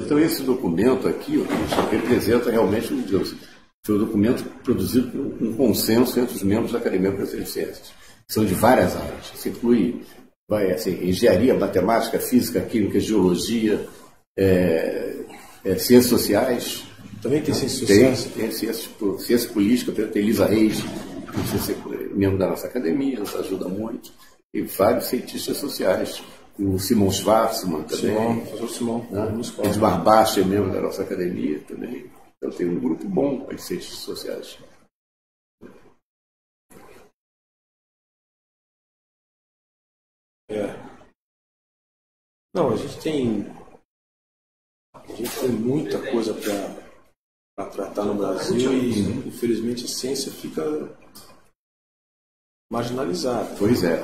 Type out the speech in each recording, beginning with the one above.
Então, esse documento aqui, representa realmente, foi um documento produzido por um consenso entre os membros da Academia Brasileira de Ciências. São de várias áreas. Isso inclui engenharia, matemática, física, química, geologia, ciências sociais. Também tem ciências sociais? Tem ciência política, tem Elisa Reis, membro da nossa academia, nos ajuda muito. E vários cientistas sociais. O Simon Schwarzman também. Professor Simon. Edmar Baixa é membro da nossa academia também. Então tem um grupo bom de cientistas sociais. Não, a gente tem muita coisa para tratar no Brasil e, infelizmente, a ciência fica marginalizada. Pois é.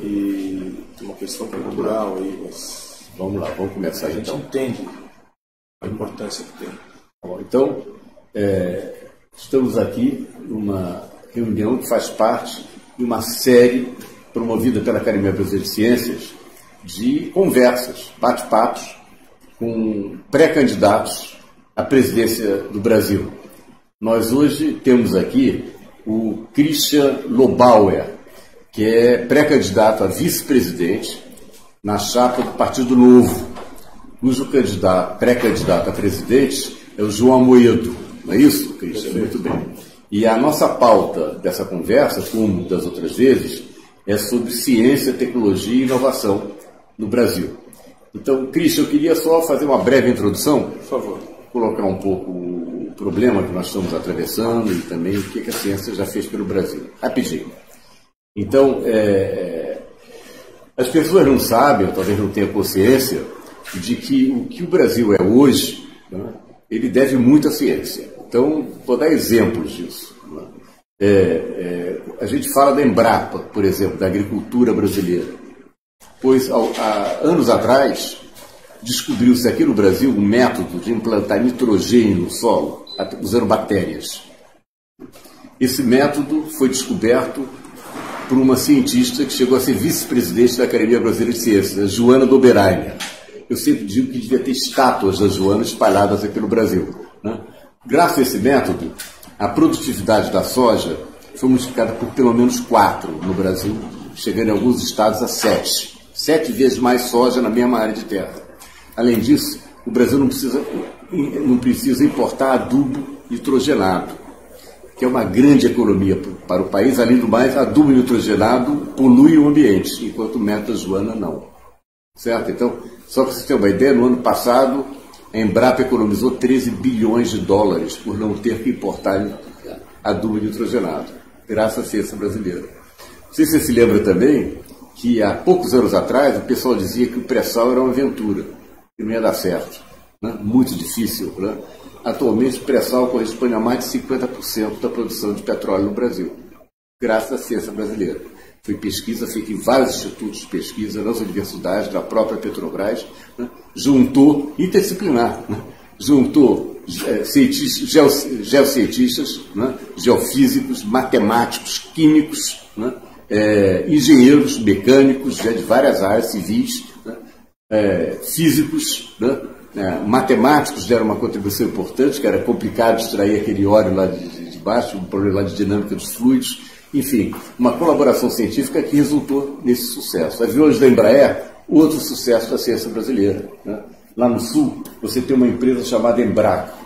E tem uma questão cultural aí, mas vamos lá, vamos começar. A gente entende a importância que tem. Bom, então, estamos aqui numa reunião que faz parte de uma série promovida pela Academia Brasileira de Ciências de conversas, bate-papos com pré-candidatos à presidência do Brasil. Nós hoje temos aqui o Christian Lobauer, que é pré-candidato a vice-presidente na chapa do Partido Novo, cujo pré-candidato a presidente é o João Amoedo. Não é isso, Christian? Muito bem. E a nossa pauta dessa conversa, como das outras vezes, é sobre ciência, tecnologia e inovação no Brasil. Então, Christian, eu queria só fazer uma breve introdução, por favor, colocar um pouco o problema que nós estamos atravessando e também o que a ciência já fez pelo Brasil. Rapidinho. Então, as pessoas não sabem, ou talvez não tenham consciência, de que o que o Brasil é hoje, né, ele deve muito à ciência. Então, vou dar exemplos disso. Né? A gente fala da Embrapa, por exemplo, da agricultura brasileira. Pois, há anos atrás, descobriu-se aqui no Brasil um método de implantar nitrogênio no solo, usando bactérias. Esse método foi descoberto por uma cientista que chegou a ser vice-presidente da Academia Brasileira de Ciências, a Joana Doberheiner. Eu sempre digo que devia ter estátuas da Joana espalhadas aqui no Brasil. Né? Graças a esse método, a produtividade da soja foi multiplicada por pelo menos 4 no Brasil, chegando em alguns estados a 7. 7 vezes mais soja na mesma área de terra. Além disso, o Brasil não precisa importar adubo nitrogenado, que é uma grande economia para o país. Além do mais, adubo nitrogenado polui o ambiente, enquanto o método Joana não. Certo? Então, só para você ter uma ideia, no ano passado, a Embrapa economizou 13 bilhões de dólares por não ter que importar adubo nitrogenado, graças à ciência brasileira. Não sei se você se lembra também que há poucos anos atrás o pessoal dizia que o pré-sal era uma aventura, que não ia dar certo. Né? Muito difícil. Né? Atualmente, o pré-sal corresponde a mais de 50% da produção de petróleo no Brasil, graças à ciência brasileira. Foi pesquisa feita em vários institutos de pesquisa, nas universidades, na própria Petrobras, né? Juntou, interdisciplinar, né? Juntou geocientistas, né? Geofísicos, matemáticos, químicos, né? Engenheiros, mecânicos, de várias áreas civis, né? Físicos, né? Matemáticos deram uma contribuição importante, que era complicado extrair aquele óleo lá de baixo, um problema lá de dinâmica dos fluidos. Enfim, uma colaboração científica que resultou nesse sucesso. Aviões da Embraer, outro sucesso da ciência brasileira. Né? Lá no Sul, você tem uma empresa chamada Embraco,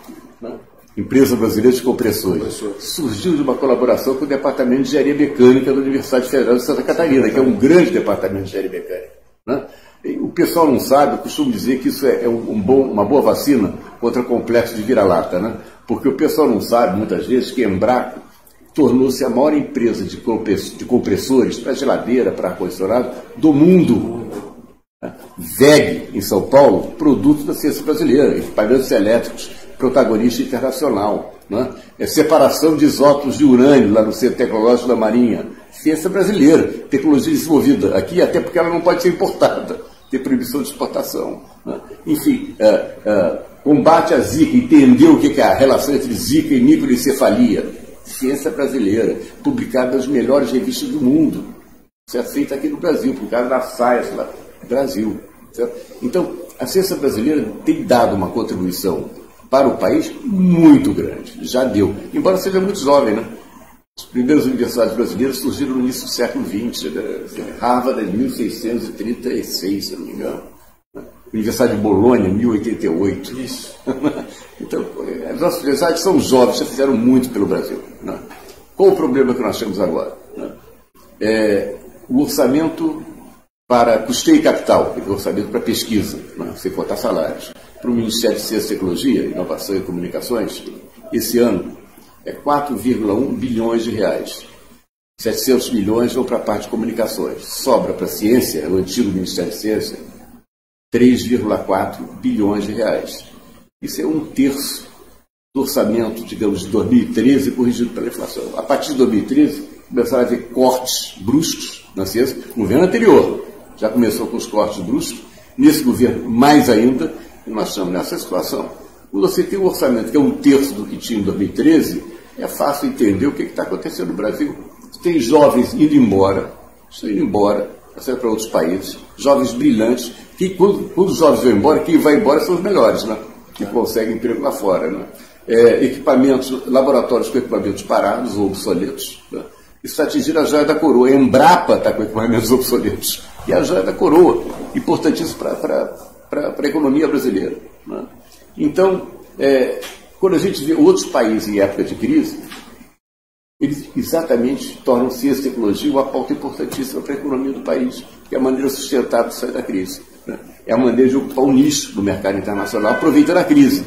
né? Empresa Brasileira de Compressores. Surgiu de uma colaboração com o Departamento de Engenharia Mecânica da Universidade Federal de Santa Catarina, que é um grande departamento de engenharia mecânica. Né? O pessoal não sabe, eu costumo dizer que isso é uma boa vacina contra complexo de vira-lata, né? Porque o pessoal não sabe, muitas vezes, que a Embraco tornou-se a maior empresa de compressores para geladeira, para ar-condicionado do mundo. WEG, em São Paulo, produto da ciência brasileira, equipamentos elétricos, protagonista internacional. Né? Separação de isótopos de urânio, lá no Centro Tecnológico da Marinha. Ciência brasileira, tecnologia desenvolvida aqui, até porque ela não pode ser importada, tem proibição de exportação. Né? Enfim, combate à Zika, entendeu o que é a relação entre Zika e microencefalia. Ciência brasileira, publicada nas melhores revistas do mundo. Isso é feito aqui no Brasil, publicado na Science, lá no Brasil. Certo? Então, a ciência brasileira tem dado uma contribuição para o país muito grande, já deu, embora seja muito jovem, né? As primeiras universidades brasileiras surgiram no início do século XX, Harvard em 1636, se não me engano. Universidade de Bolonha, 1088. Isso. Então, as nossas universidades são jovens, já fizeram muito pelo Brasil. Né? Qual o problema que nós temos agora? Né? O orçamento para custeio e capital, o orçamento para pesquisa, né? Sem contar salários. Para o Ministério de Ciência, Tecnologia, Inovação e Comunicações, esse ano é 4,1 bilhões de reais. 700 milhões vão para a parte de comunicações. Sobra para a ciência, o antigo Ministério de Ciência, 3,4 bilhões de reais. Isso é 1/3 do orçamento, digamos, de 2013, corrigido pela inflação. A partir de 2013, começaram a haver cortes bruscos na ciência. No governo anterior já começou com os cortes bruscos. Nesse governo, mais ainda, e nós estamos nessa situação. Quando você tem um orçamento que é 1/3 do que tinha em 2013, é fácil entender o que está acontecendo no Brasil. Você tem jovens indo embora, para outros países, jovens brilhantes, que quando os jovens vão embora, quem vai embora são os melhores, né? Que conseguem emprego lá fora. Né? Laboratórios com equipamentos parados ou obsoletos. Né? Isso atingir a joia da coroa. A Embrapa está com equipamentos obsoletos. E a joia da coroa, importantíssimo para a economia brasileira. Né? Então, quando a gente vê outros países em época de crise, eles exatamente tornam ciência e tecnologia uma pauta importantíssima para a economia do país, que é a maneira sustentável de sair da crise. Né? É a maneira de ocupar um nicho no mercado internacional, aproveitando a crise.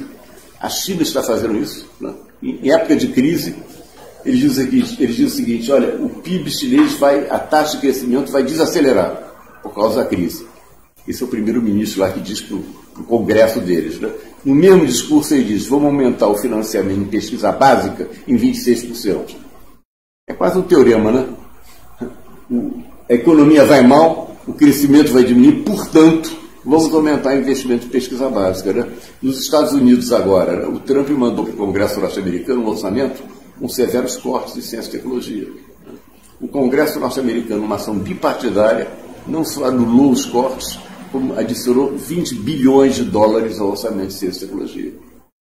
A China está fazendo isso. Né? Em época de crise, eles dizem o seguinte: olha, o PIB chinês a taxa de crescimento vai desacelerar por causa da crise. Esse é o primeiro-ministro lá que diz para o Congresso deles. Né? No mesmo discurso ele diz: vamos aumentar o financiamento em pesquisa básica em 26%. É quase um teorema, né? A economia vai mal, o crescimento vai diminuir, portanto, vamos aumentar o investimento em pesquisa básica. Né? Nos Estados Unidos agora, o Trump mandou para o Congresso norte-americano um orçamento com severos cortes de ciência e tecnologia. O Congresso norte-americano, uma ação bipartidária, não só anulou os cortes, como adicionou 20 bilhões de dólares ao orçamento de ciência e tecnologia.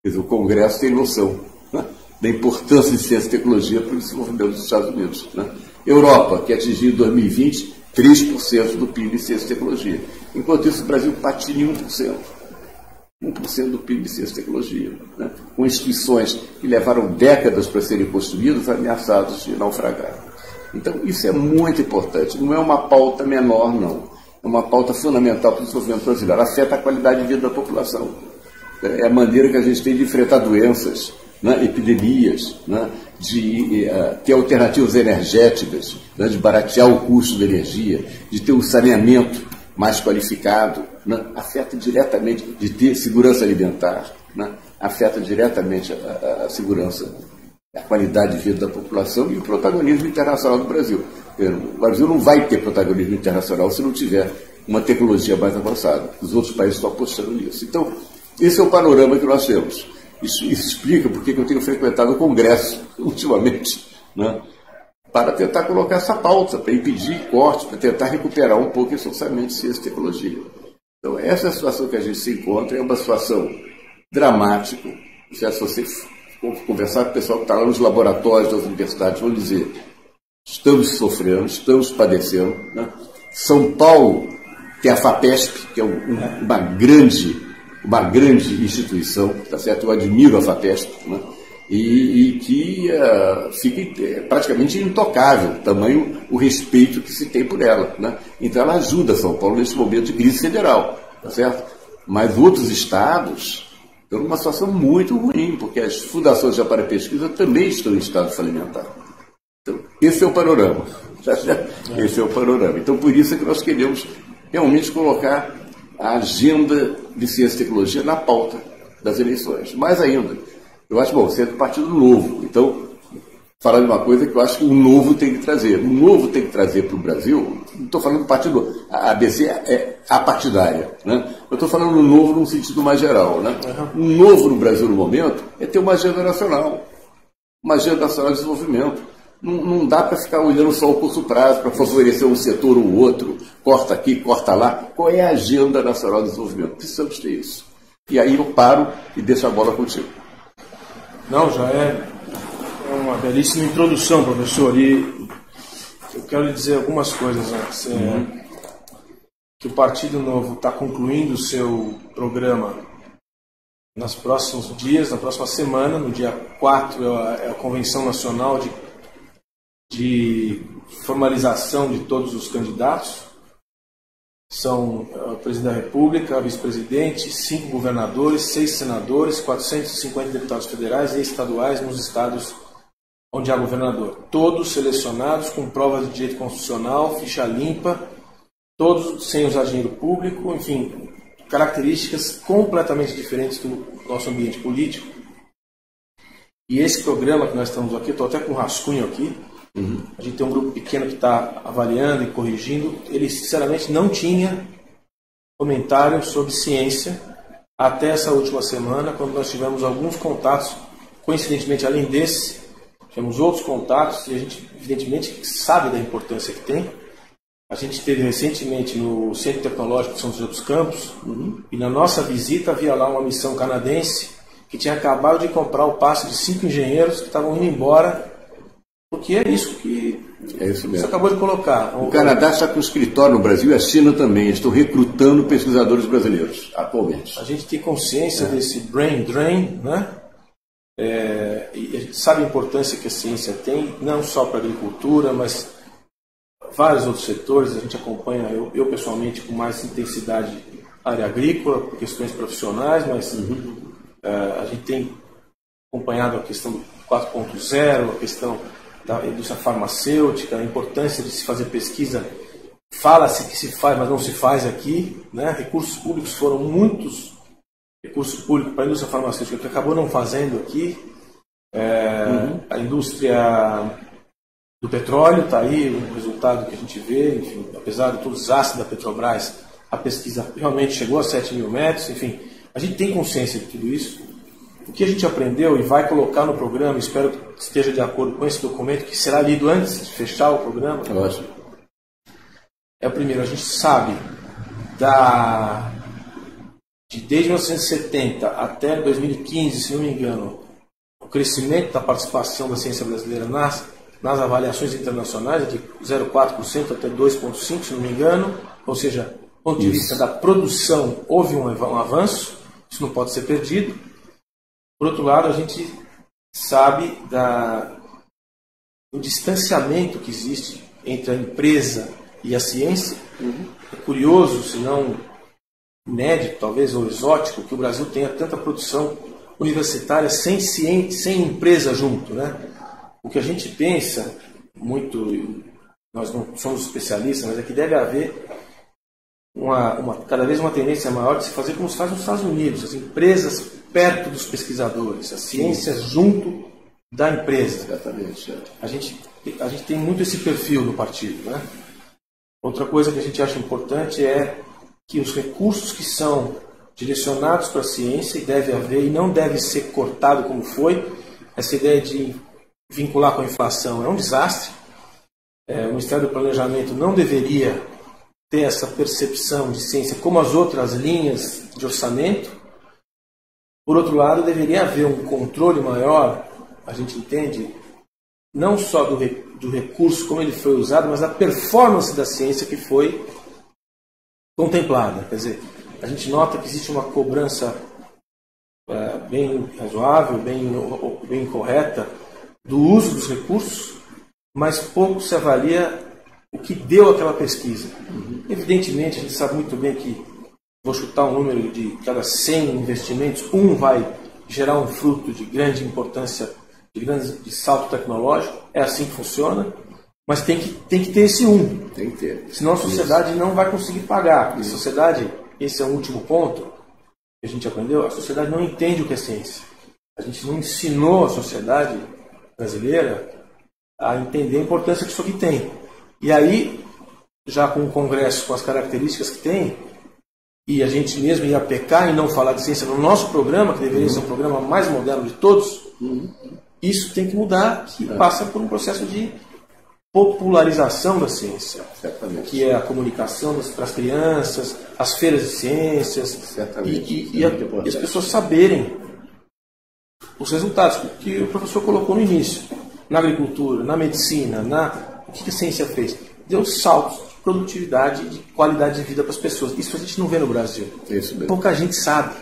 Quer dizer, o Congresso tem noção, né, da importância de ciência e tecnologia para o desenvolvimento dos Estados Unidos. Né? Europa, que atingiu em 2020 3% do PIB em ciência e tecnologia. Enquanto isso, o Brasil patina em 1%. 1% do PIB em ciência e tecnologia. Né? Com instituições que levaram décadas para serem construídas, ameaçados de naufragar. Então, isso é muito importante. Não é uma pauta menor, não. É uma pauta fundamental para o desenvolvimento brasileiro. Afeta a qualidade de vida da população. É a maneira que a gente tem de enfrentar doenças, né, epidemias, né, de ter alternativas energéticas, né, de baratear o custo da energia, de ter um saneamento mais qualificado, né, afeta diretamente, de ter segurança alimentar, né, afeta diretamente a segurança, a qualidade de vida da população e o protagonismo internacional do Brasil. O Brasil não vai ter protagonismo internacional se não tiver uma tecnologia mais avançada. Os outros países estão apostando nisso. Então, esse é o panorama que nós temos. Isso explica porque eu tenho frequentado o Congresso ultimamente, né, para tentar colocar essa pauta, para impedir cortes, para tentar recuperar um pouco esse orçamento de ciência e tecnologia. Então, essa situação que a gente se encontra é uma situação dramática. Se você conversar com o pessoal que está lá nos laboratórios das universidades, vão dizer: estamos sofrendo, estamos padecendo. Né? São Paulo tem a FAPESP, que é uma grande instituição, tá certo? Eu admiro a FAPESP, né? E que fica praticamente intocável, tamanho o respeito que se tem por ela. Né? Então ela ajuda São Paulo nesse momento de crise federal, tá certo? Mas outros estados estão numa situação muito ruim, porque as fundações de amparo à pesquisa também estão em estado falimentar. Então, esse é o panorama. Esse é o panorama. Então, por isso é que nós queremos realmente colocar a agenda de ciência e tecnologia na pauta das eleições. Mais ainda, eu acho, você é do Partido Novo, então, falar de uma coisa que eu acho que o Novo tem que trazer. O Novo tem que trazer para o Brasil, não estou falando do Partido Novo, a ABC é apartidária, né? Eu estou falando do Novo num sentido mais geral. Né? O Novo no Brasil, no momento, é ter uma agenda nacional de desenvolvimento. Não dá para ficar olhando só o curto prazo para favorecer um setor ou outro, corta aqui, corta lá. Qual é a agenda nacional de desenvolvimento? Precisamos ter isso. E aí eu paro e deixo a bola contigo. Não, já é uma belíssima introdução, professor. E eu quero lhe dizer algumas coisas antes. Que o Partido Novo está concluindo o seu programa nos próximos dias, na próxima semana, no dia 4 é a Convenção Nacional de formalização de todos os candidatos. São o presidente da República, a vice-presidente, 5 governadores, 6 senadores, 450 deputados federais e estaduais nos estados onde há governador. Todos selecionados com provas de direito constitucional, ficha limpa, todos sem usar dinheiro público, enfim, características completamente diferentes do nosso ambiente político. E esse programa que nós estamos aqui, estou até com um rascunho aqui, a gente tem um grupo pequeno que está avaliando e corrigindo. Ele, sinceramente, não tinha comentário sobre ciência até essa última semana, quando nós tivemos alguns contatos, coincidentemente, além desse, tivemos outros contatos, e a gente, evidentemente, sabe da importância que tem. A gente esteve recentemente no Centro Tecnológico de São José dos Campos, e na nossa visita havia lá uma missão canadense que tinha acabado de comprar o passe de 5 engenheiros que estavam indo embora, porque é isso que você acabou de colocar. O Canadá está com escritório no Brasil e a China também. Eles estão recrutando pesquisadores brasileiros atualmente. A gente tem consciência desse brain drain, né? E a gente sabe a importância que a ciência tem, não só para a agricultura, mas vários outros setores. A gente acompanha, eu pessoalmente, com mais intensidade a área agrícola, por questões profissionais, mas a gente tem acompanhado a questão do 4.0, a questão da indústria farmacêutica, a importância de se fazer pesquisa. Fala-se que se faz, mas não se faz aqui, né? Recursos públicos foram muitos recursos públicos para a indústria farmacêutica que acabou não fazendo aqui. A indústria do petróleo está aí, o resultado que a gente vê, enfim, apesar de todos os desastres da Petrobras, a pesquisa realmente chegou a 7 mil metros, enfim, a gente tem consciência de tudo isso. O que a gente aprendeu e vai colocar no programa, espero que esteja de acordo com esse documento, que será lido antes de fechar o programa. Ótimo. É o primeiro, a gente sabe desde 1970 até 2015, se não me engano, o crescimento da participação da ciência brasileira nas avaliações internacionais é de 0,4% até 2,5%, se não me engano, ou seja, do ponto de vista da produção houve um avanço, isso não pode ser perdido. Por outro lado, a gente sabe do distanciamento que existe entre a empresa e a ciência. É curioso, se não inédito, talvez, ou exótico, que o Brasil tenha tanta produção universitária sem empresa junto, né? O que a gente pensa muito, nós não somos especialistas, mas é que deve haver cada vez uma tendência maior de se fazer como se faz nos Estados Unidos, as empresas perto dos pesquisadores, a ciência junto da empresa. Exatamente. A gente tem muito esse perfil no partido, né? Outra coisa que a gente acha importante é que os recursos que são direcionados para a ciência, e deve haver, e não deve ser cortado como foi, essa ideia de vincular com a inflação é um desastre. O Ministério do Planejamento não deveria ter essa percepção de ciência como as outras linhas de orçamento. Por outro lado, deveria haver um controle maior, a gente entende, não só do recurso, como ele foi usado, mas da performance da ciência que foi contemplada. Quer dizer, a gente nota que existe uma cobrança bem razoável, bem correta do uso dos recursos, mas pouco se avalia o que deu aquela pesquisa. Evidentemente, a gente sabe muito bem que, vou chutar um número de cada 100 investimentos, um vai gerar um fruto de grande importância, de salto tecnológico. É assim que funciona, mas tem que ter esse um. Tem que ter. Senão a sociedade não vai conseguir pagar. Porque a sociedade, esse é o último ponto que a gente aprendeu, a sociedade não entende o que é ciência. A gente não ensinou a sociedade brasileira a entender a importância que isso aqui tem. E aí, já com o Congresso, com as características que tem, e a gente mesmo ia pecar em não falar de ciência no nosso programa, que deveria ser o programa mais moderno de todos, isso tem que mudar, que passa por um processo de popularização da ciência, certamente, que é a comunicação para as crianças, as feiras de ciências, e as pessoas saberem os resultados que o professor colocou no início, na agricultura, na medicina, o que a ciência fez? Deu saltos de produtividade e de qualidade de vida para as pessoas. Isso a gente não vê no Brasil. Isso mesmo. Pouca gente sabe.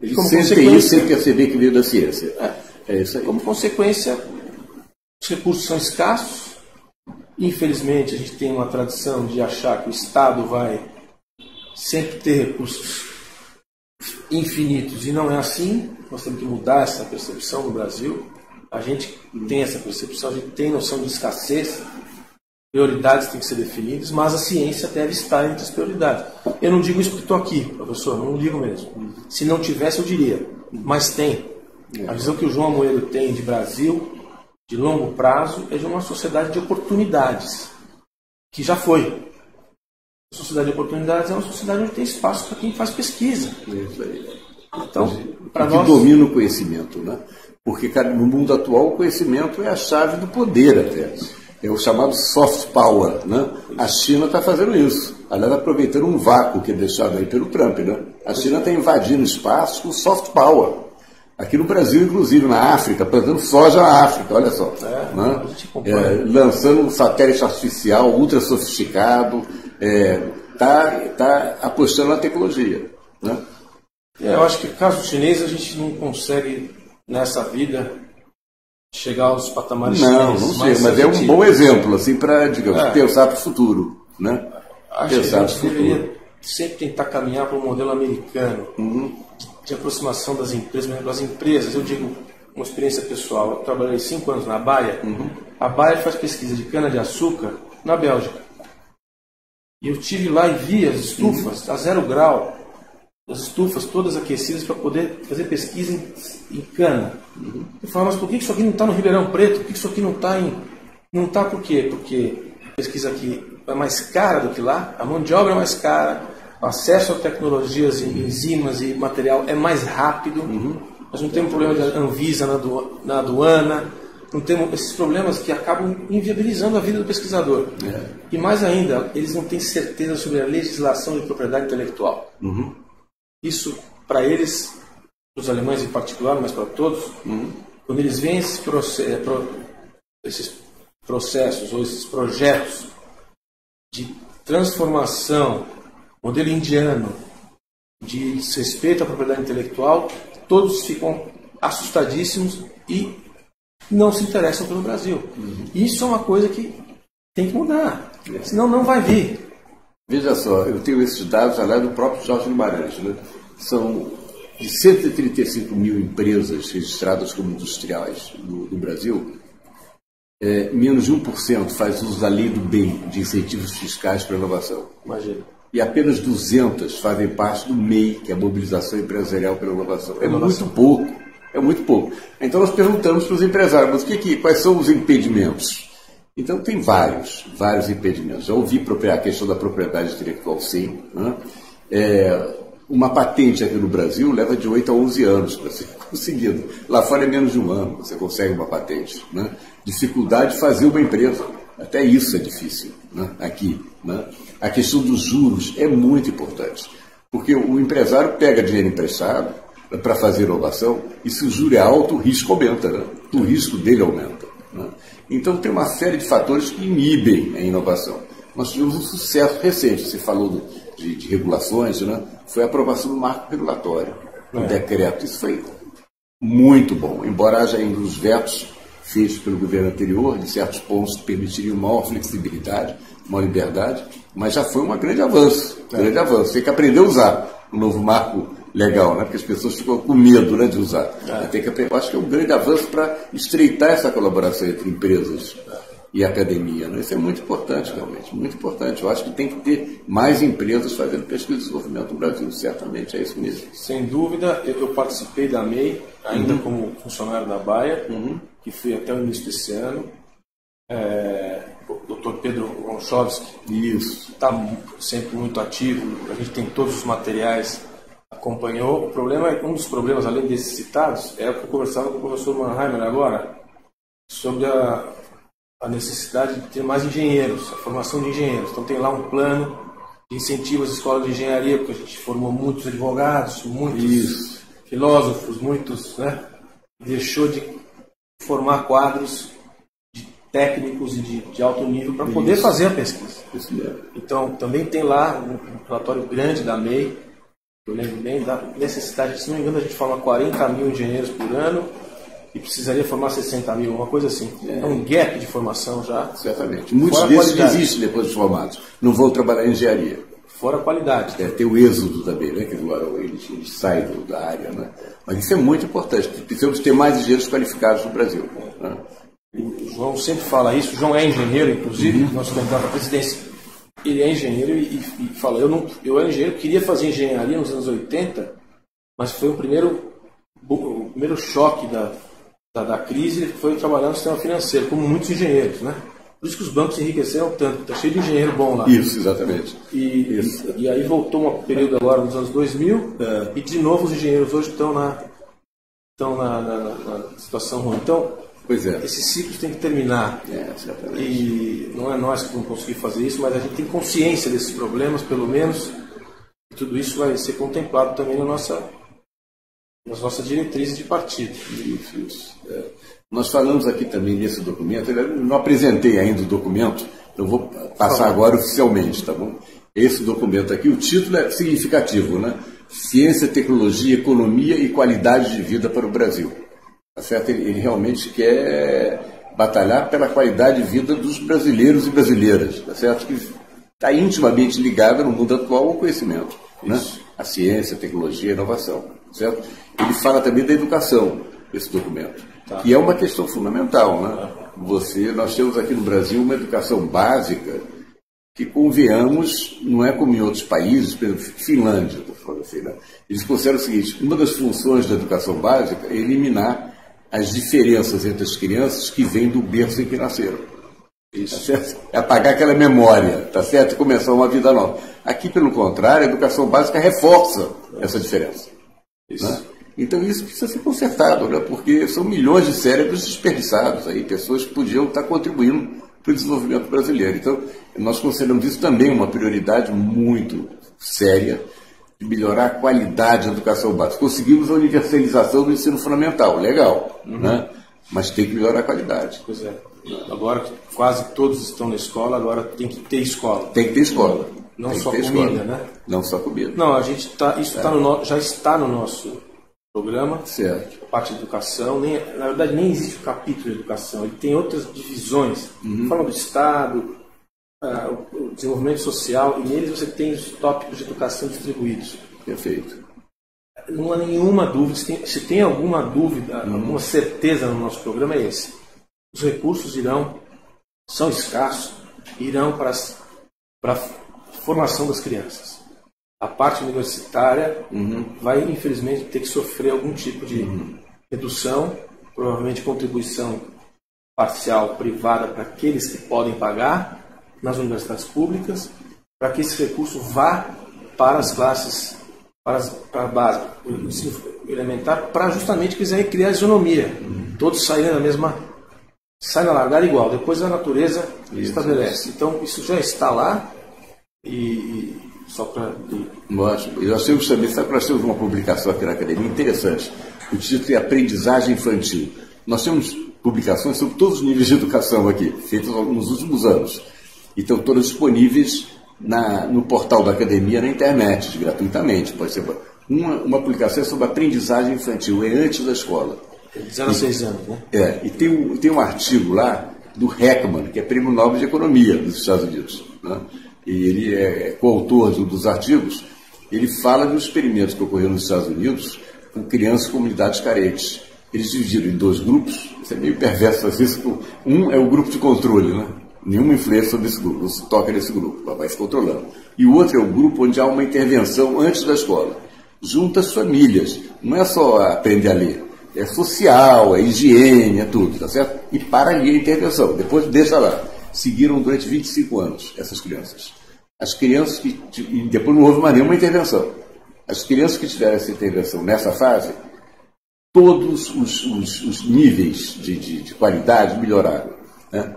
Eles sentem isso sem perceber que veio da ciência. É isso aí. Como consequência, os recursos são escassos. Infelizmente, a gente tem uma tradição de achar que o Estado vai sempre ter recursos infinitos, e não é assim. Nós temos que mudar essa percepção no Brasil. A gente tem essa percepção, a gente tem noção de escassez, prioridades têm que ser definidas, mas a ciência deve estar entre as prioridades. Eu não digo isso porque estou aqui, professor, não digo mesmo. Se não tivesse, eu diria, mas tem. A visão que o João Amoedo tem de Brasil, de longo prazo, é de uma sociedade de oportunidades, que já foi. A sociedade de oportunidades é uma sociedade onde tem espaço para quem faz pesquisa. Isso aí. Então, para nós... que domina o conhecimento, né? Porque no mundo atual o conhecimento é a chave do poder até. É o chamado soft power, né? A China está fazendo isso. Ela está aproveitando um vácuo que é deixado aí pelo Trump, né? A China está invadindo espaços com soft power. Aqui no Brasil, inclusive, na África, plantando soja na África, olha só. Né? Lançando um satélite artificial ultra sofisticado, tá apostando na tecnologia. Né? Eu acho que no caso chinês a gente não consegue, nessa vida, chegar aos patamares chineses. Não sei, mas é um bom exemplo assim, para, digamos, pensar para o futuro. Né? Acho que a gente deveria sempre tentar caminhar para um modelo americano. De aproximação das empresas. As empresas, eu digo uma experiência pessoal, eu trabalhei 5 anos na Bayer. A Bayer faz pesquisa de cana-de-açúcar na Bélgica. E eu estive lá e vi as estufas a 0 grau, as estufas todas aquecidas para poder fazer pesquisa em cana. Eu falo, mas por que isso aqui não está no Ribeirão Preto? Por que isso aqui não está em... Não está por quê? Porque a pesquisa aqui é mais cara do que lá, a mão de obra é mais cara, o acesso a tecnologias, enzimas e material é mais rápido. Nós não temos problema de Anvisa na aduana, não temos esses problemas que acabam inviabilizando a vida do pesquisador. E mais ainda, eles não têm certeza sobre a legislação de propriedade intelectual. Isso, para eles, os alemães em particular, mas para todos, quando eles veem esses processos ou esses projetos de transformação, modelo indiano, de respeito à propriedade intelectual, todos ficam assustadíssimos e não se interessam pelo Brasil. Isso é uma coisa que tem que mudar, senão não vai vir. Veja só, eu tenho esses dados aliás do próprio Jorge Guimarães, né? São de 135 mil empresas registradas como industriais no Brasil, menos de 1% faz uso da lei do bem, de incentivos fiscais para a inovação. Imagina. E apenas 200 fazem parte do MEI, que é a Mobilização Empresarial pela Inovação. É muito pouco. É muito pouco. Então nós perguntamos para os empresários, mas quais são os impedimentos? Então tem vários impedimentos. Já ouvi a questão da propriedade intelectual, sim. Né? Uma patente aqui no Brasil leva de 8 a 11 anos para ser conseguida. Lá fora é menos de 1 ano você consegue uma patente. Né? Dificuldade de fazer uma empresa. Até isso é difícil, né? Aqui. Né? A questão dos juros é muito importante. Porque o empresário pega dinheiro emprestado para fazer inovação e se o juro é alto, o risco aumenta. Né? O risco dele aumenta. Né? Então tem uma série de fatores que inibem a inovação. Nós tivemos um sucesso recente. Você falou de regulações, né? Foi a aprovação do marco regulatório, um decreto. Isso foi muito bom, embora haja ainda os vetos feitos pelo governo anterior, de certos pontos que permitiriam maior flexibilidade, maior liberdade, mas já foi um grande avanço. Grande avanço. Tem que aprender a usar o novo marco legal, né? Porque as pessoas ficam com medo, né, de usar. Tem que aprender. Eu acho que é um grande avanço para estreitar essa colaboração entre empresas e academia. Né? Isso é muito importante, realmente, muito importante. Eu acho que tem que ter mais empresas fazendo pesquisa e desenvolvimento no Brasil, certamente, é isso mesmo. Sem dúvida, eu participei da MEI, ainda como funcionário da Bayer, que fui até o início desse ano. O Dr. Pedro Gonchovski está sempre muito ativo, a gente tem todos os materiais, acompanhou. Um dos problemas, além desses citados, é o que eu conversava com o professor Mannheimer agora, sobre a necessidade de ter mais engenheiros, a formação de engenheiros. Então tem lá um plano de incentivo às escolas de engenharia, porque a gente formou muitos advogados, muitos filósofos, muitos, né? Deixou de formar quadros de técnicos e de alto nível para poder fazer a pesquisa. Então também tem lá um relatório grande da MEI, eu lembro bem da necessidade, se não me engano a gente forma 40 mil engenheiros por ano, e precisaria formar 60 mil, uma coisa assim. É um gap de formação já. Certamente. Muitos desses desistem depois de formados. Não vão trabalhar em engenharia. Fora a qualidade. Tem o êxodo também, né? Que eles saem da área, né? Mas isso é muito importante. Precisamos ter mais engenheiros qualificados no Brasil. Né? O João sempre fala isso. O João é engenheiro, inclusive, nosso candidato à presidência. Ele é engenheiro e fala, eu era engenheiro, queria fazer engenharia nos anos 80, mas foi o primeiro choque da crise, foi trabalhar no sistema financeiro, como muitos engenheiros, né? Por isso que os bancos se enriqueceram tanto, está cheio de engenheiro bom lá. Isso, exatamente. E aí voltou um período agora nos anos 2000, e de novo os engenheiros hoje estão na situação ruim. Então, esses ciclos têm que terminar. E não é nós que vamos conseguir fazer isso, mas a gente tem consciência desses problemas, pelo menos, e tudo isso vai ser contemplado também nas nossas diretrizes de partido. Isso. Nós falamos aqui também nesse documento, eu não apresentei ainda o documento, eu vou passar agora oficialmente, tá bom? Esse documento aqui, o título é significativo, né? Ciência, Tecnologia, Economia e Qualidade de Vida para o Brasil. Tá certo? Ele realmente quer batalhar pela qualidade de vida dos brasileiros e brasileiras, tá certo? Que está intimamente ligada no mundo atual ao conhecimento, né? A ciência, a tecnologia, a inovação, certo? Ele fala também da educação, esse documento, que é uma questão fundamental, né? Nós temos aqui no Brasil uma educação básica que, convenhamos, não é como em outros países, por exemplo, Finlândia, assim, né? Eles consideram o seguinte: uma das funções da educação básica é eliminar as diferenças entre as crianças que vêm do berço em que nasceram. Isso. Tá certo? É apagar aquela memória, tá certo? E começar uma vida nova. Aqui, pelo contrário, a educação básica reforça essa diferença. Isso. Né? Então isso precisa ser consertado, né? Porque são milhões de cérebros desperdiçados aí, pessoas que podiam estar contribuindo para o desenvolvimento brasileiro. Então, nós consideramos isso também uma prioridade muito séria, de melhorar a qualidade da educação básica. Conseguimos a universalização do ensino fundamental, legal, né? Mas tem que melhorar a qualidade. Pois é. Agora que quase todos estão na escola, agora tem que ter escola. Tem que ter escola. Não só comida, né? Não só comida. Não, a gente já está no nosso programa. Certo. A parte de educação, na verdade nem existe o capítulo de educação, ele tem outras divisões. Fala do Estado, o desenvolvimento social, e neles você tem os tópicos de educação distribuídos. Perfeito. Não há nenhuma dúvida, se tem alguma dúvida, alguma certeza no nosso programa é esse. Os recursos são escassos, irão para a formação das crianças. A parte universitária vai, infelizmente, ter que sofrer algum tipo de redução, provavelmente contribuição parcial privada para aqueles que podem pagar nas universidades públicas, para que esse recurso vá para as classes, para a base, o ensino elementar, para justamente quiser criar isonomia. Todos saírem da mesma, saem na largada igual, depois a natureza estabelece. Então isso já está lá e só para... Ótimo. E nós temos também, sabe que nós temos uma publicação aqui na academia interessante. O título é Aprendizagem Infantil. Nós temos publicações sobre todos os níveis de educação aqui, feitas nos últimos anos. E estão todas disponíveis no portal da academia na internet, gratuitamente. Pode ser uma publicação sobre aprendizagem infantil, é antes da escola. 0 a 6 anos, né? E tem um artigo lá do Heckman, que é Prêmio Nobel de Economia dos Estados Unidos, né? E ele é coautor dos artigos. Ele fala dos experimentos que ocorreram nos Estados Unidos com crianças e comunidades carentes. Eles dividiram em 2 grupos. Isso é meio perverso fazer isso. Um é o grupo de controle, né? Nenhuma influência sobre esse grupo, não se toca nesse grupo, vai se controlando. E o outro é o grupo onde há uma intervenção antes da escola. Junta as famílias, não é só aprender a ler, é social, é higiene, é tudo, tá certo? E para ali a intervenção, depois deixa lá. Seguiram durante 25 anos essas crianças. As crianças e depois não houve mais nenhuma intervenção. As crianças que tiveram essa intervenção nessa fase todos os níveis de qualidade melhoraram, né?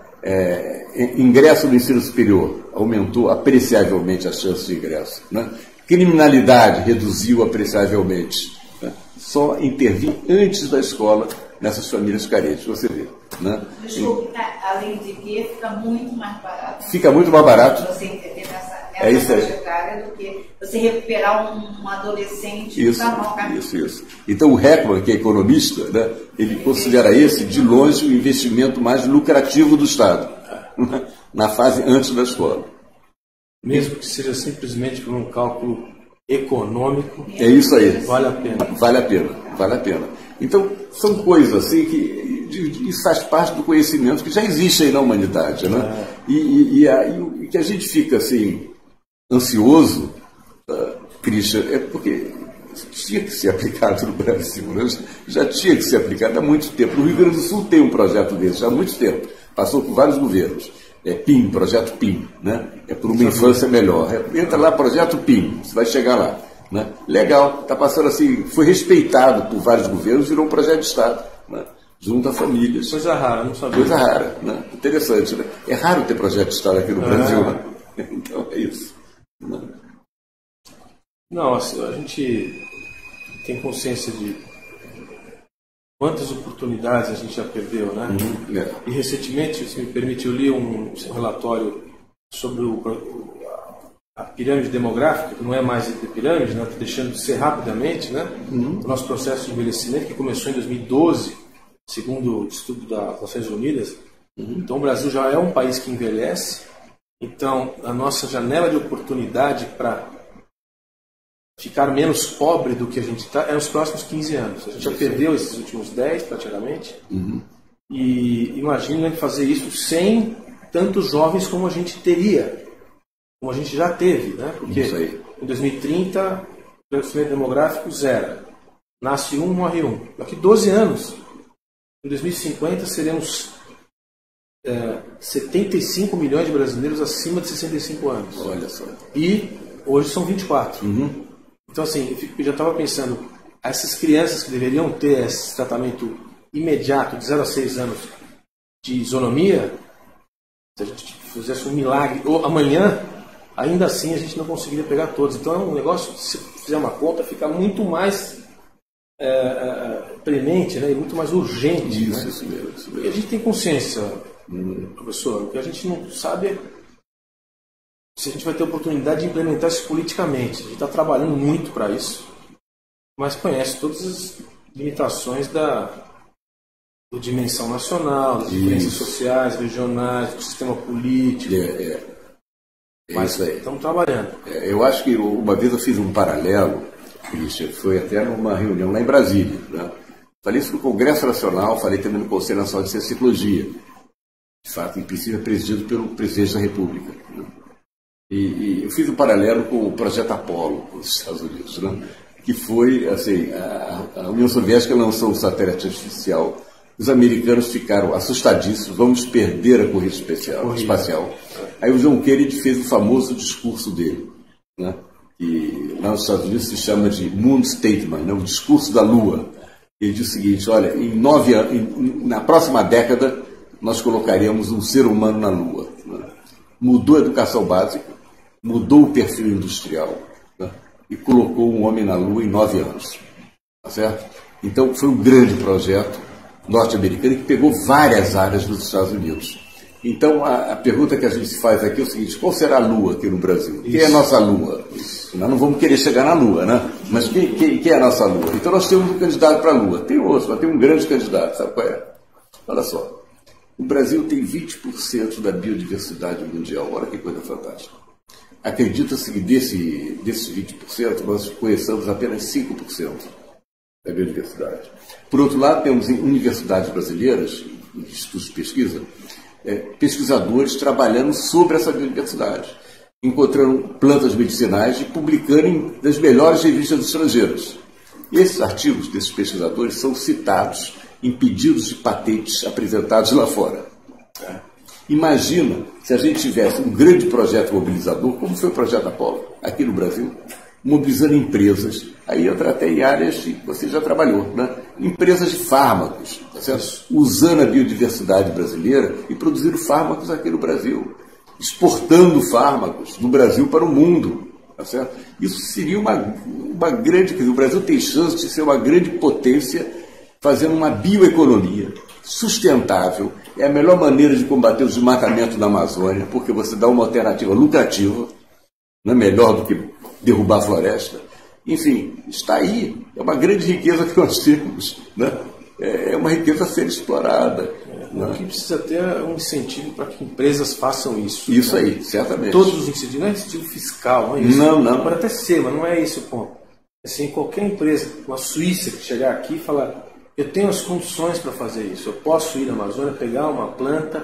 Ingresso no ensino superior aumentou apreciavelmente as chances de ingresso, né? Criminalidade reduziu apreciavelmente, né? Só intervir antes da escola nessas famílias carentes, você vê, né? Desculpe, além de que fica muito mais barato. Fica muito mais barato. Você entender nessa Isso aí. faixa etária do que você recuperar um adolescente Isso, para mau caminho. isso. Então o Heckman, que é economista, né, ele considera esse, de longe, o investimento mais lucrativo do Estado, na fase antes da escola. Mesmo que seja simplesmente por um cálculo econômico, É isso aí. vale a pena. Vale a pena. Então, são coisas assim que isso faz parte do conhecimento que já existe aí na humanidade, né? E que a gente fica assim, ansioso, Christian, é porque tinha que ser aplicado no Brasil, né? Já tinha que ser aplicado há muito tempo. No Rio Grande do Sul tem um projeto desse já há muito tempo, passou por vários governos. PIM, projeto PIM, né? É por uma infância melhor. Entra lá, projeto PIM, você vai chegar lá, né? Legal, está passando assim, foi respeitado por vários governos, virou um projeto de Estado, né? Junto a famílias. Coisa rara, não sabia. Coisa rara, né? Interessante, né? É raro ter projeto de Estado aqui no Brasil, né? Então é isso. Né? Não, assim, a gente tem consciência de quantas oportunidades a gente já perdeu, né? E recentemente, se me permite, eu li um relatório sobre a pirâmide demográfica, que não é mais de pirâmide, né? Está deixando de ser rapidamente, né? O nosso processo de envelhecimento, que começou em 2012, segundo o estudo das Nações Unidas. Então, o Brasil já é um país que envelhece. Então, a nossa janela de oportunidade para ficar menos pobre do que a gente está é nos próximos 15 anos. A gente já perdeu esses últimos 10, praticamente. E imagina fazer isso sem tantos jovens como a gente teria, como a gente já teve, né? Porque em 2030, o crescimento demográfico zero. Nasce um, morre um. Daqui 12 anos, em 2050, seremos 75 milhões de brasileiros acima de 65 anos. Olha só. E hoje são 24. Então, assim, eu já estava pensando, essas crianças que deveriam ter esse tratamento imediato, de 0 a 6 anos, de isonomia, se a gente fizesse um milagre, ou amanhã, ainda assim a gente não conseguiria pegar todos. Então, é um negócio, se fizer uma conta, fica muito mais premente, né, e muito mais urgente. Isso mesmo. E a gente tem consciência, professor, o que a gente não sabe é se a gente vai ter oportunidade de implementar isso politicamente. A gente está trabalhando muito para isso, mas conhece todas as limitações da dimensão nacional, das diferenças sociais, regionais, do sistema político. Mas isso aí. estamos trabalhando. Eu acho que uma vez eu fiz um paralelo, Christian, foi até numa reunião lá em Brasília, né? Falei isso no Congresso Nacional, falei também no Conselho Nacional de Ciência e Tecnologia. De fato, em princípio, é presidido pelo Presidente da República, né? E eu fiz um paralelo com o projeto Apollo dos Estados Unidos, né? Que foi, assim, a União Soviética lançou um satélite artificial, os americanos ficaram assustadíssimos, vamos perder a corrida espacial. Aí o John Kennedy fez o famoso discurso dele, né? Que lá nos Estados Unidos se chama de Moon Statement, né? O discurso da Lua. Ele diz o seguinte: olha, na próxima década nós colocaremos um ser humano na Lua, né? Mudou a educação básica, mudou o perfil industrial, né? E colocou um homem na Lua em 9 anos. Tá certo? Então foi um grande projeto norte-americano que pegou várias áreas dos Estados Unidos. Então a pergunta que a gente faz aqui é o seguinte: qual será a Lua aqui no Brasil? Quem é a nossa Lua? Nós não vamos querer chegar na Lua, né? Mas quem é a nossa Lua? Então nós temos um candidato para a Lua. Tem outro, mas tem um grande candidato. Sabe qual é? Olha só. O Brasil tem 20% da biodiversidade mundial. Olha que coisa fantástica. Acredita-se que desses 20% nós conheçamos apenas 5% da biodiversidade. Por outro lado, temos em universidades brasileiras, institutos de pesquisa, pesquisadores trabalhando sobre essa biodiversidade, encontrando plantas medicinais e publicando nas melhores revistas estrangeiras. Esses artigos desses pesquisadores são citados em pedidos de patentes apresentados lá fora. Imagina se a gente tivesse um grande projeto mobilizador, como foi o projeto Apollo, aqui no Brasil, mobilizando empresas. Aí entra até em áreas que você já trabalhou, né? empresas de fármacos, tá certo? Usando a biodiversidade brasileira e produzindo fármacos aqui no Brasil, exportando fármacos do Brasil para o mundo. Tá certo? Isso seria uma grande... Quer dizer, o Brasil tem chance de ser uma grande potência fazendo uma bioeconomia sustentável. É a melhor maneira de combater o desmatamento da Amazônia, porque você dá uma alternativa lucrativa, não é melhor do que derrubar a floresta. Enfim, está aí. É uma grande riqueza que nós temos, né? É uma riqueza a ser explorada. O que precisa ter é um incentivo para que empresas façam isso. Isso aí, certamente. Todos os incentivos, não é incentivo fiscal, não é isso. Não. Pode até ser, mas não é esse o ponto. Assim, qualquer empresa, uma Suíça que chegar aqui e falar, eu tenho as condições para fazer isso, eu posso ir na Amazônia, pegar uma planta,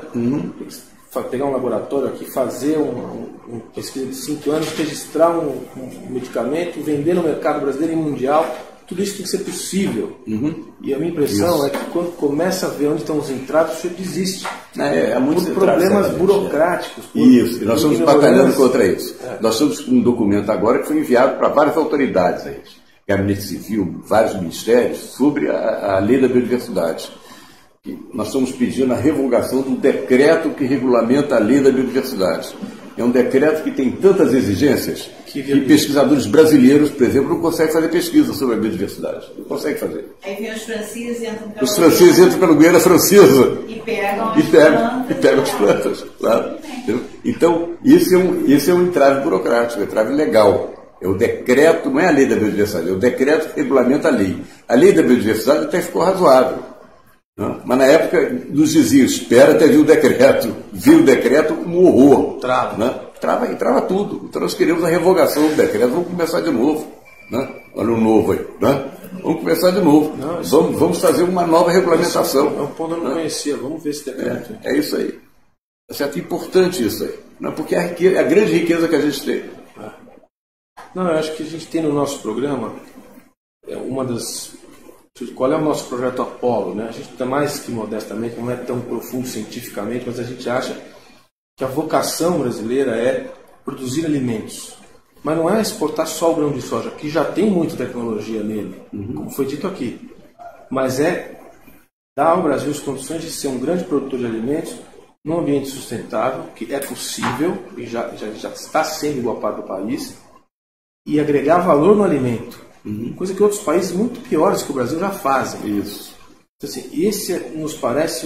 pegar um laboratório aqui, fazer uma pesquisa de 5 anos, registrar um medicamento, vender no mercado brasileiro e mundial. Tudo isso tem que ser possível. E a minha impressão é que quando começa a ver onde estão os entraves, você desiste. Muitos por problemas burocráticos. Isso, e nós estamos batalhando contra isso. Nós estamos com um documento agora que foi enviado para várias autoridades, Gabinete Civil, vários ministérios, sobre a lei da biodiversidade. E nós estamos pedindo a revogação do decreto que regulamenta a lei da biodiversidade. É um decreto que tem tantas exigências que pesquisadores brasileiros, por exemplo, não conseguem fazer pesquisa sobre a biodiversidade. Não conseguem fazer. Aí vem os franceses e entram pela Os franceses entram pela Guiana Francesa e pegam as plantas. Claro. Então, esse é um entrave burocrático, um entrave legal. É o decreto, não é a lei da biodiversidade, é o decreto que regulamenta a lei. A lei da biodiversidade até ficou razoável. Mas na época nos diziam, espera até vir o decreto. Viu o decreto, um horror. Trava tudo. Então nós queremos a revogação do decreto. Vamos começar de novo. Olha o novo aí. Vamos começar de novo. Vamos fazer uma nova regulamentação. É um ponto que eu não conhecia. Vamos ver esse decreto. É isso aí. É certo? Importante isso aí. Porque é a grande riqueza que a gente tem. Eu acho que a gente tem no nosso programa uma das... Qual é o nosso projeto Apolo, né? A gente está mais que modestamente, não é tão profundo cientificamente, mas a gente acha que a vocação brasileira é produzir alimentos. Mas não é exportar só o grão de soja, que já tem muita tecnologia nele, como foi dito aqui. Mas é dar ao Brasil as condições de ser um grande produtor de alimentos num ambiente sustentável, que é possível, e já está sendo em boa parte do país, e agregar valor no alimento. Coisa que outros países muito piores que o Brasil já fazem. Isso. Então, assim, esse nos parece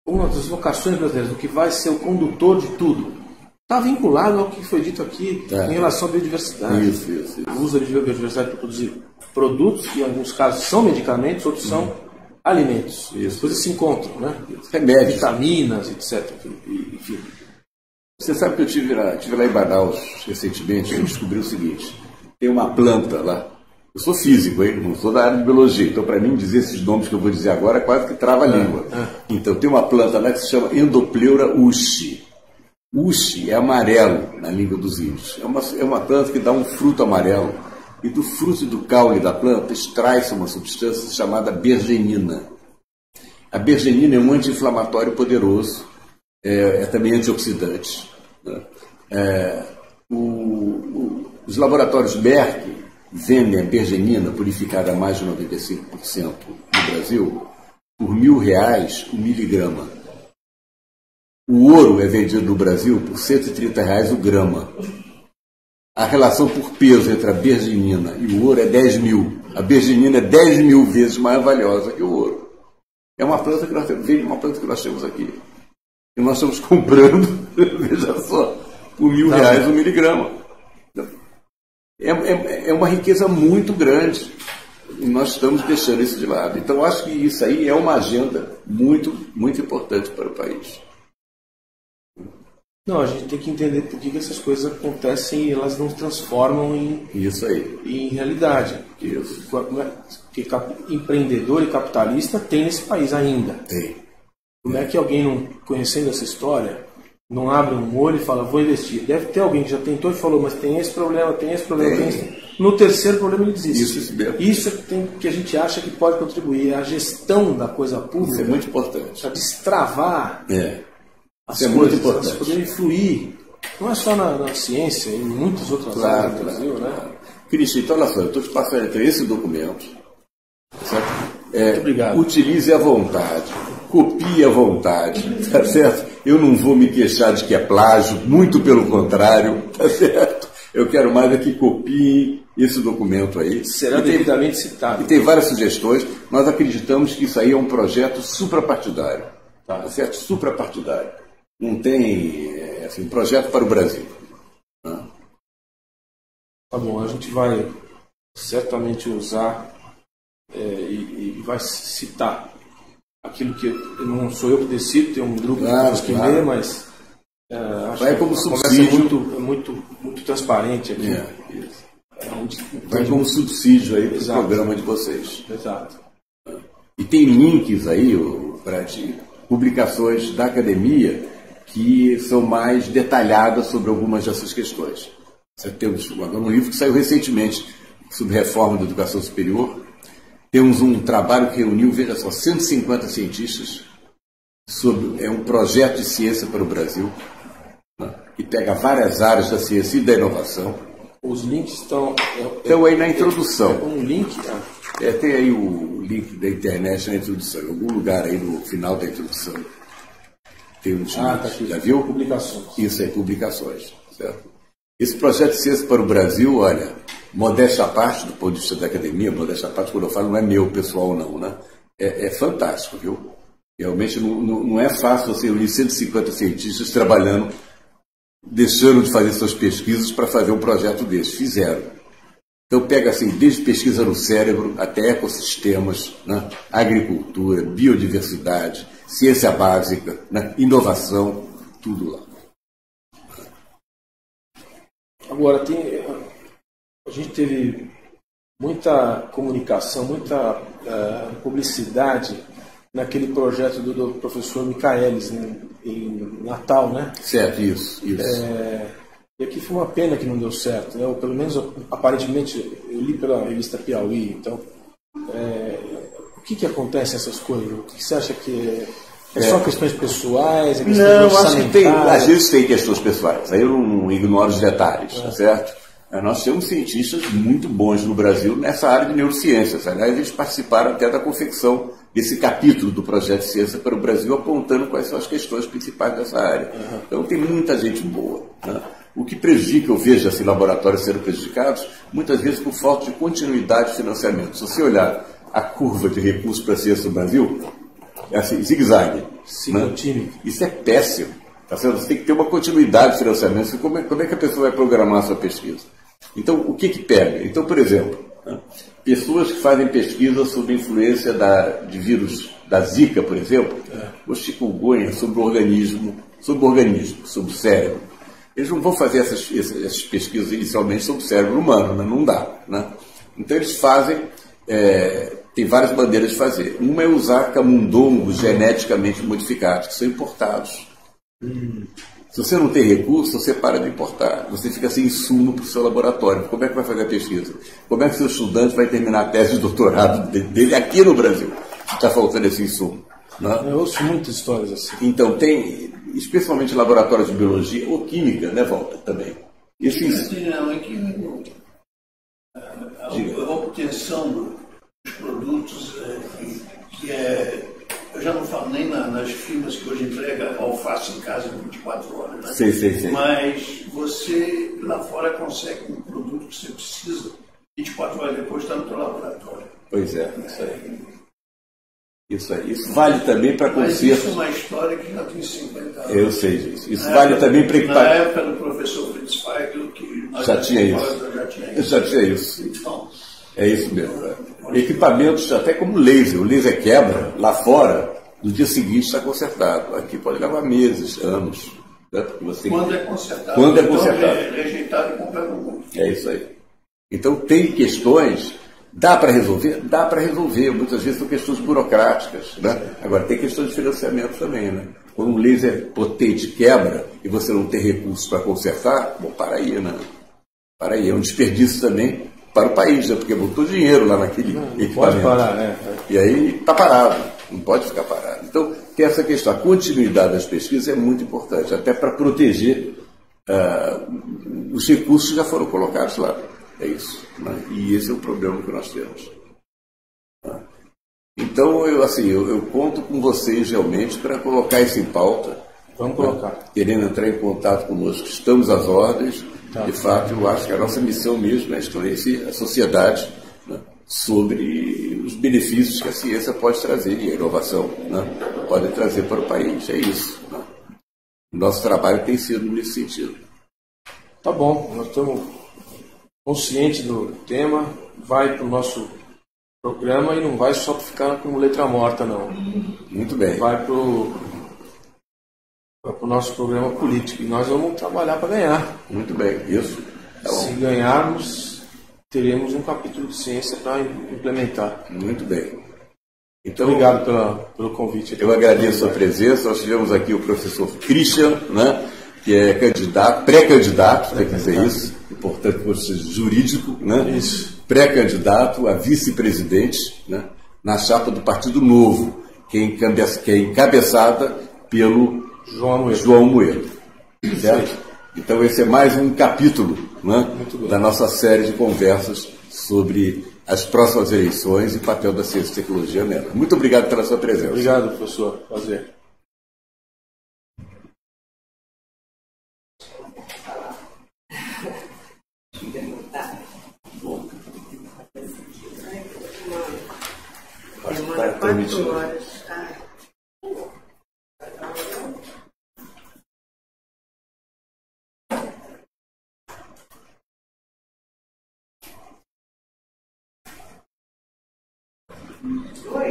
uma das vocações brasileiras, do que vai ser o condutor de tudo. Está vinculado ao que foi dito aqui em relação à biodiversidade. Isso. O uso da biodiversidade para produzir produtos, que em alguns casos são medicamentos, outros são alimentos. As coisas se encontram, né? Remédios. Vitaminas, etc. Enfim. Você sabe que eu tive lá em Manaus recentemente e descobri o seguinte. Tem uma planta lá. Eu sou físico, não sou da área de biologia. Então, para mim, dizer esses nomes que eu vou dizer agora quase que trava a língua. Então, tem uma planta lá que se chama Endopleura usci. Usci é amarelo na língua dos índios. É uma planta que dá um fruto amarelo. E do fruto e do caule da planta extrai-se uma substância chamada bergenina. A bergenina é um anti-inflamatório poderoso. É também antioxidante. Os laboratórios Merck vendem a bergenina purificada a mais de 95% no Brasil por R$1.000 o miligrama. O ouro é vendido no Brasil por R$130 o grama. A relação por peso entre a bergenina e o ouro é 10.000. A bergenina é 10.000 vezes mais valiosa que o ouro. É uma planta que nós temos aqui. E nós estamos comprando, veja só, por R$1.000 o miligrama. É uma riqueza muito grande e nós estamos deixando isso de lado. Então, acho que isso aí é uma agenda muito, muito importante para o país. A gente tem que entender por que essas coisas acontecem e elas não se transformam em realidade. Isso. Porque empreendedor e capitalista tem nesse país ainda. Tem. Como é que alguém, não conhecendo essa história, não abre um olho e fala, vou investir? Deve ter alguém que já tentou e falou, mas tem esse problema, tem esse problema, tem esse... No terceiro problema ele desiste. Isso que a gente acha que pode contribuir. A gestão da coisa pública. Isso é muito importante. A destravar as coisas, muito importante. Para poderem fluir. Não é só na ciência, em muitas outras áreas do Brasil, né? Cristian, então olha só, eu estou te passando entre esse documento Certo? Muito obrigado. Utilize à vontade, copie à vontade, tá certo? Eu não vou me queixar de que é plágio, muito pelo contrário, tá certo? Eu quero mais é que copiem esse documento aí. Será devidamente citado. E tem várias sugestões. Nós acreditamos que isso aí é um projeto suprapartidário, tá certo? Suprapartidário. Não tem assim, um projeto para o Brasil. Tá? Tá bom, a gente vai certamente usar e vai citar aquilo que não sou eu que decido, tem um grupo de pessoas que lê, mas acho vai que como a subsídio. conversa é muito transparente aqui. Vai como subsídio aí para o Exato. programa de vocês. Exato. E tem links aí para publicações da academia que são mais detalhadas sobre algumas dessas questões. Temos agora um livro que saiu recentemente sobre reforma da educação superior. Temos um trabalho que reuniu, veja só, 150 cientistas sobre um projeto de ciência para o Brasil, né, que pega várias áreas da ciência e da inovação. Os links estão aí na introdução. Um link? Tem aí o link da internet na introdução. Em algum lugar aí no final da introdução tem um link. Tá aqui. Já viu? Publicações. Isso aí, publicações. Certo? Esse projeto de ciência para o Brasil, olha, modéstia à parte, do ponto de vista da academia, modéstia à parte, quando eu falo, não é meu, pessoal, não, né? É fantástico, viu? Realmente não é fácil você unir 150 cientistas trabalhando, deixando de fazer suas pesquisas para fazer um projeto desse. Fizeram. Então pega assim, desde pesquisa no cérebro até ecossistemas, né? Agricultura, biodiversidade, ciência básica, né? Inovação, tudo lá. Agora, a gente teve muita comunicação, muita publicidade naquele projeto do professor Michaelis em Natal, né? Certo, isso. E aqui foi uma pena que não deu certo, né? Ou pelo menos, aparentemente, eu li pela revista Piauí, então, o que acontece nessas coisas? O que você acha que é só questões pessoais? Não, acho que às vezes tem questões pessoais, aí eu não ignoro os detalhes, tá certo? Nós temos cientistas muito bons no Brasil nessa área de neurociências. Aliás, eles participaram até da confecção desse capítulo do projeto de Ciência para o Brasil, apontando quais são as questões principais dessa área. Então, tem muita gente boa, né? O que prejudica, eu vejo assim, laboratórios sendo prejudicados, muitas vezes por falta de continuidade de financiamento. Se você olhar a curva de recursos para a ciência no Brasil, é assim, zigue-zague. Né? Isso é péssimo. Tá certo? Você tem que ter uma continuidade de financiamento. Como é que a pessoa vai programar a sua pesquisa? Então, o que pega? Então, por exemplo, né, pessoas que fazem pesquisa sobre a influência de vírus da Zika, por exemplo, ou chikungunya, sobre o organismo, sobre o cérebro. Eles não vão fazer essas pesquisas inicialmente sobre o cérebro humano, né? Não dá. Né? Então, eles fazem... tem várias maneiras de fazer. Uma é usar camundongos geneticamente modificados, que são importados. Se você não tem recurso, você para de importar. Você fica sem insumo para o seu laboratório. Como é que vai fazer a pesquisa? Como é que o seu estudante vai terminar a tese de doutorado dele aqui no Brasil? Está faltando esse insumo. Né? Eu ouço muitas histórias assim. Então, tem, especialmente laboratórios de biologia ou química, né, Walter, também. A obtenção dos produtos eu já não falo nem nas firmas que hoje entregam alface em casa em 24 horas. Né? Sei. Mas você lá fora consegue um produto que você precisa 24 horas depois está no seu laboratório. Pois é, isso aí. Isso vale também para conserto. Mas isso é uma história que já tem 50 anos. Eu sei disso. Isso vale também para Na época do professor Fritz Feigl, que já tinha isso. Então, é isso mesmo. Equipamentos até como laser. O laser quebra lá fora, no dia seguinte está consertado. Aqui pode levar meses, anos. Né? Quando é consertado. Quando é consertado. Então, rejeitado e comprado no mundo. É isso aí. Então tem questões, dá para resolver? Dá para resolver. Muitas vezes são questões burocráticas. Né? Agora tem questões de financiamento também. Né? Quando um laser potente quebra e você não tem recursos para consertar, bom, para aí, né? Para aí. É um desperdício também para o país, né? Porque botou dinheiro lá naquele equipamento. Pode parar, né? E aí está parado, não pode ficar parado. Então, tem essa questão. A continuidade das pesquisas é muito importante, até para proteger os recursos que já foram colocados lá. É isso. Né? E esse é o problema que nós temos. Então, eu conto com vocês realmente para colocar isso em pauta. Vamos colocar. Querendo entrar em contato conosco, estamos às ordens. Tá. De fato, eu acho que a nossa missão mesmo é esclarecer a sociedade, né, sobre os benefícios que a ciência pode trazer e a inovação, né, pode trazer para o país. É isso. Né? O nosso trabalho tem sido nesse sentido. Tá bom, nós estamos conscientes do tema, vai para o nosso programa e não vai só ficar como letra morta, não. Muito bem. Vai para o nosso programa político e nós vamos trabalhar para ganhar. Muito bem, isso. Tá bom. Se ganharmos, teremos um capítulo de ciência para implementar. Muito bem. Então, obrigado pelo convite. Eu agradeço a presença. Nós tivemos aqui o professor Christian, né, que é pré-candidato, quer dizer isso, importante por ser jurídico, né? Isso. Pré-candidato a vice-presidente, né, na chapa do Partido Novo, que é encabeçada pelo João Amoedo. Certo? Então esse é mais um capítulo, né, da nossa série de conversas sobre as próximas eleições e o papel da ciência e tecnologia nela. Muito obrigado pela sua presença. Obrigado, professor. Prazer. Acho que está transmitindo. 4 horas. Oi.